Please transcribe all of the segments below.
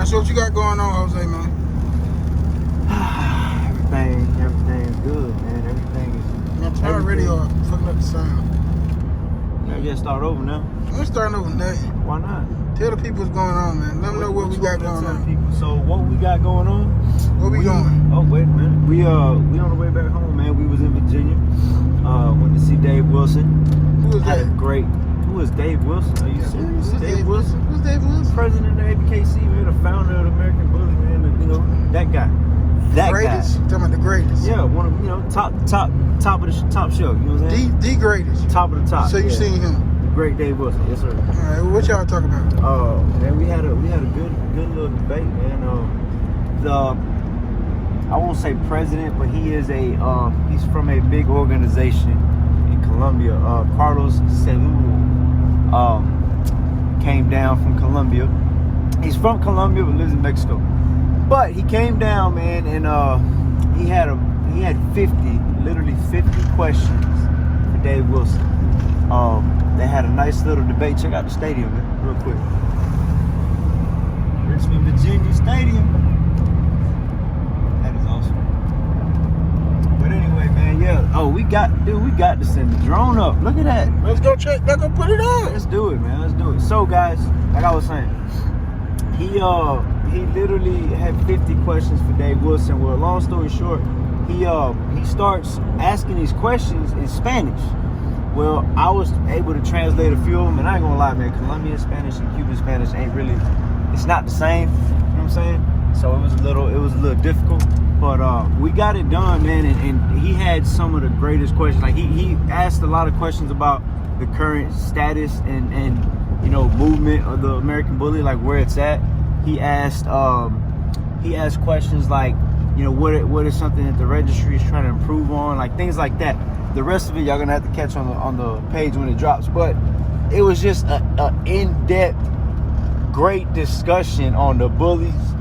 So what you got going on, Jose, man? Everything's good, man. Everything is. Man, turn the radio off. Fucking up the sound. I guess start over now. I'm starting over nothing. Why not? Tell the people what's going on, man. Let them know what we got going on. People. So what we got going on? Where we going? Oh, wait a minute. We on the way back home, man. We was in Virginia. Went to see Dave Wilson. Who is that? Who is Dave Wilson? Are you serious? Who's Dave Wilson? Who's Dave Wilson? President of Abkc, man. The founder of the American Bully, man. You know, that guy. That greatest? guy. Talking about the greatest. Yeah, one of top of the top show. You know what I'm saying? The greatest. Top of the top. So you seen him? The great Dave Wilson, yes sir. All right, what y'all talking about? Man, we had a good little debate, man. I won't say president, but he is he's from a big organization in Colombia. Carlos Seguro came down from Colombia. He's from Colombia but lives in Mexico. But he came down, man, and he had 50 questions for Dave Wilson. They had a nice little debate. Check out the stadium, man, real quick. Richmond, Virginia Stadium. That is awesome. But anyway, man, yeah. Oh, we got to send the drone up. Look at that. Let's go check. Let's go put it on. Let's do it, man. Let's do it. So, guys, like I was saying, he literally had 50 questions for Dave Wilson. Well, long story short, he starts asking these questions in Spanish. Well, I was able to translate a few of them, and I ain't gonna lie, man, Colombian Spanish and Cuban Spanish ain't really, it's not the same, you know what I'm saying? So it was a little difficult, but we got it done, man, and he had some of the greatest questions. Like he asked a lot of questions about the current status and you know, movement of the American Bully, like where it's at. He asked questions like, you know, what is something that the registry is trying to improve on, like things like that. The rest of it y'all gonna have to catch on the page when it drops. But it was just a in-depth, great discussion on the bullies,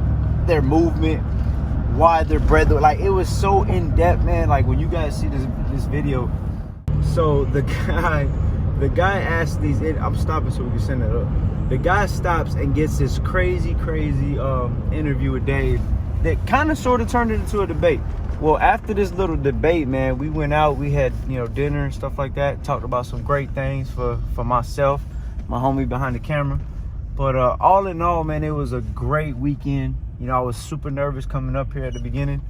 their movement, why they're bred. Like it was so in-depth, man. Like when you guys see this video. So the guy asked these. I'm stopping so we can send that up. The guy stops and gets this crazy interview with Dave that kind of sort of turned it into a debate. Well, after this little debate, man, we went out, we had, you know, dinner and stuff like that, talked about some great things for myself, my homie behind the camera. But all in all, man, it was a great weekend. You know, I was super nervous coming up here at the beginning,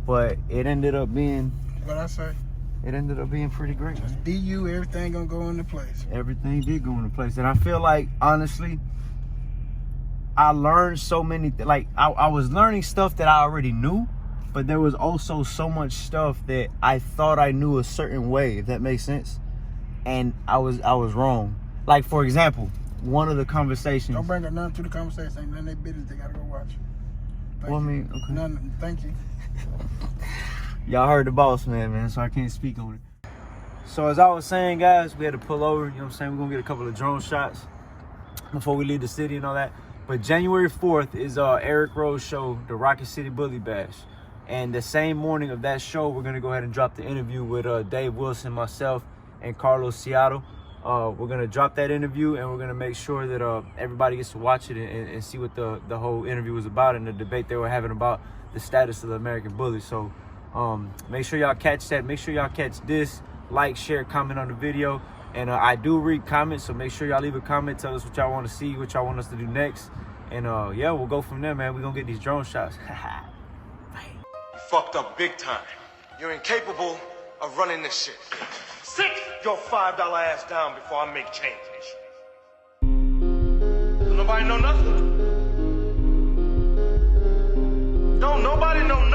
but it ended up being, What I say? It ended up being pretty great. Just be you, everything gonna go into place. Everything did go into place. And I feel like, honestly, I learned so many, like I was learning stuff that I already knew, but there was also so much stuff that I thought I knew a certain way, if that makes sense. And I was wrong. Like, for example, one of the conversations. Don't bring up nothing to the conversation. Ain't none of their business. They gotta go watch. Well, I mean, okay. None. Thank you. Y'all heard the boss man, so I can't speak on it. So as I was saying, guys, we had to pull over. You know what I'm saying? We're gonna get a couple of drone shots before we leave the city and all that. But January 4th is Eric Rowe's show, the Rocket City Bully Bash. And the same morning of that show, we're gonna go ahead and drop the interview with Dave Wilson, myself, and Carlos Seattle. We're gonna drop that interview, and we're gonna make sure that everybody gets to watch it and see what the whole interview was about and the debate they were having about the status of the American Bully. So make sure y'all catch that. Make sure y'all catch this. Like, share, comment on the video. And I do read comments, so make sure y'all leave a comment. Tell us what y'all want to see, what y'all want us to do next. And yeah, we'll go from there, man. We're gonna get these drone shots. You fucked up big time. You're incapable of running this shit. Sit your $5 ass down before I make change. Don't nobody know nothing. Don't nobody know nothing.